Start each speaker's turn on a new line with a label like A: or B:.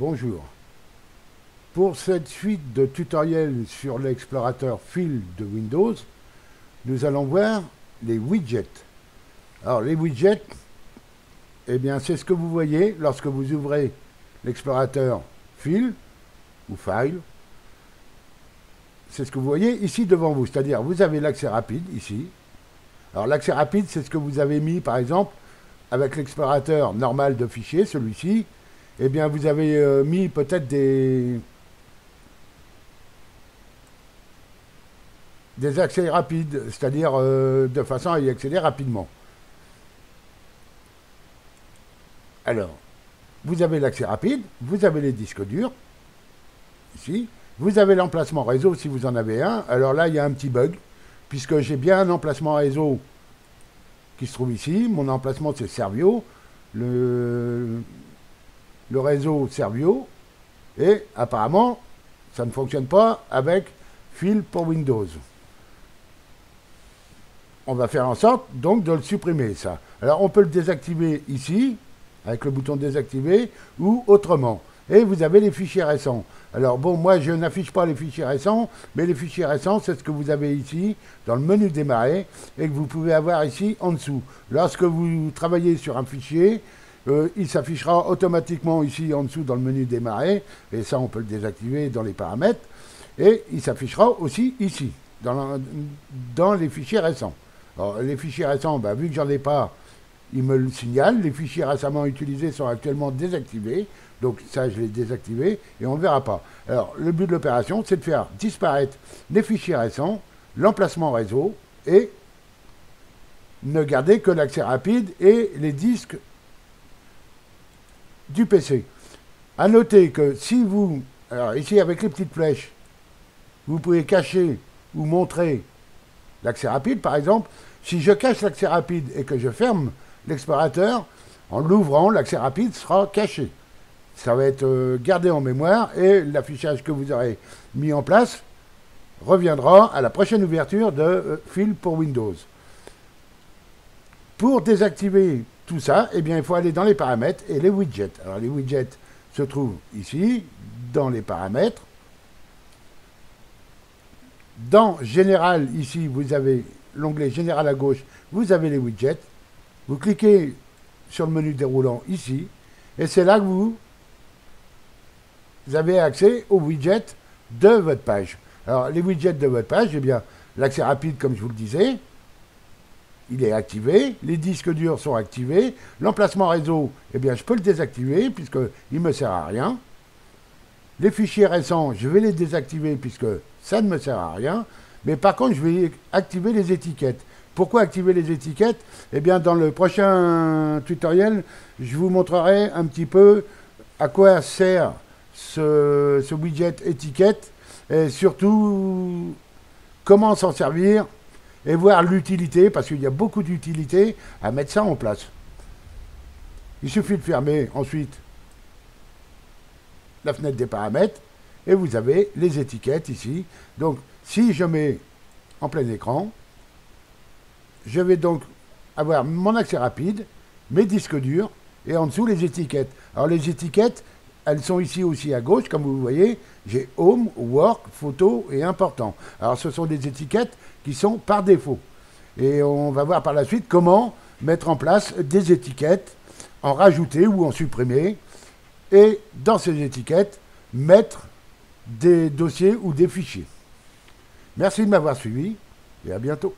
A: bonjour. Pour cette suite de tutoriels sur l'explorateur File de Windows, nous allons voir les widgets. Alors les widgets, eh bien c'est ce que vous voyez lorsque vous ouvrez l'explorateur File ou File. C'est ce que vous voyez ici devant vous, c'est-à-dire vous avez l'accès rapide ici. Alors l'accès rapide, c'est ce que vous avez mis par exemple avec l'explorateur normal de fichiers, celui-ci. Eh bien vous avez mis peut-être des accès rapides, c'est-à-dire de façon à y accéder rapidement. Alors, vous avez l'accès rapide, vous avez les disques durs, ici, vous avez l'emplacement réseau si vous en avez un. Alors là, il y a un petit bug, puisque j'ai bien un emplacement réseau qui se trouve ici. Mon emplacement, c'est Servio, le réseau Servio, et apparemment, ça ne fonctionne pas avec File pour Windows. On va faire en sorte donc de le supprimer, ça. Alors on peut le désactiver ici, avec le bouton désactiver, ou autrement. Et vous avez les fichiers récents. Alors bon, moi je n'affiche pas les fichiers récents, mais les fichiers récents, c'est ce que vous avez ici, dans le menu démarrer, et que vous pouvez avoir ici en dessous. Lorsque vous travaillez sur un fichier, il s'affichera automatiquement ici en dessous dans le menu démarrer, et ça on peut le désactiver dans les paramètres, et il s'affichera aussi ici, dans les fichiers récents. Alors, les fichiers récents, vu que j'en ai pas, il me le signale. Les fichiers récemment utilisés sont actuellement désactivés. Donc ça, je l'ai désactivé et on ne verra pas. Alors, le but de l'opération, c'est de faire disparaître les fichiers récents, l'emplacement réseau et ne garder que l'accès rapide et les disques du PC. A noter que si vous, alors ici avec les petites flèches, vous pouvez cacher ou montrer l'accès rapide, par exemple. Si je cache l'accès rapide et que je ferme l'explorateur, en l'ouvrant, l'accès rapide sera caché. Ça va être gardé en mémoire et l'affichage que vous aurez mis en place reviendra à la prochaine ouverture de File pour Windows. Pour désactiver tout ça, eh bien, il faut aller dans les paramètres et les widgets. Alors les widgets se trouvent ici, dans les paramètres. Dans Général, ici, vous avez l'onglet Général à gauche, vous avez les widgets. Vous cliquez sur le menu déroulant ici, et c'est là que vous avez accès aux widgets de votre page. Alors, les widgets de votre page, eh bien, l'accès rapide, comme je vous le disais, il est activé, les disques durs sont activés, l'emplacement réseau, eh bien, je peux le désactiver, puisqu'il ne me sert à rien. Les fichiers récents, je vais les désactiver, puisque ça ne me sert à rien. Mais par contre, je vais activer les étiquettes. Pourquoi activer les étiquettes? Eh bien, dans le prochain tutoriel, je vous montrerai un petit peu à quoi sert ce widget étiquette et surtout comment s'en servir et voir l'utilité, parce qu'il y a beaucoup d'utilité à mettre ça en place. Il suffit de fermer ensuite la fenêtre des paramètres et vous avez les étiquettes ici. Donc, si je mets en plein écran, je vais donc avoir mon accès rapide, mes disques durs, et en dessous les étiquettes. Alors les étiquettes, elles sont ici aussi à gauche, comme vous voyez, j'ai Home, Work, Photo et Important. Alors ce sont des étiquettes qui sont par défaut. Et on va voir par la suite comment mettre en place des étiquettes, en rajouter ou en supprimer, et dans ces étiquettes, mettre des dossiers ou des fichiers. Merci de m'avoir suivi et à bientôt.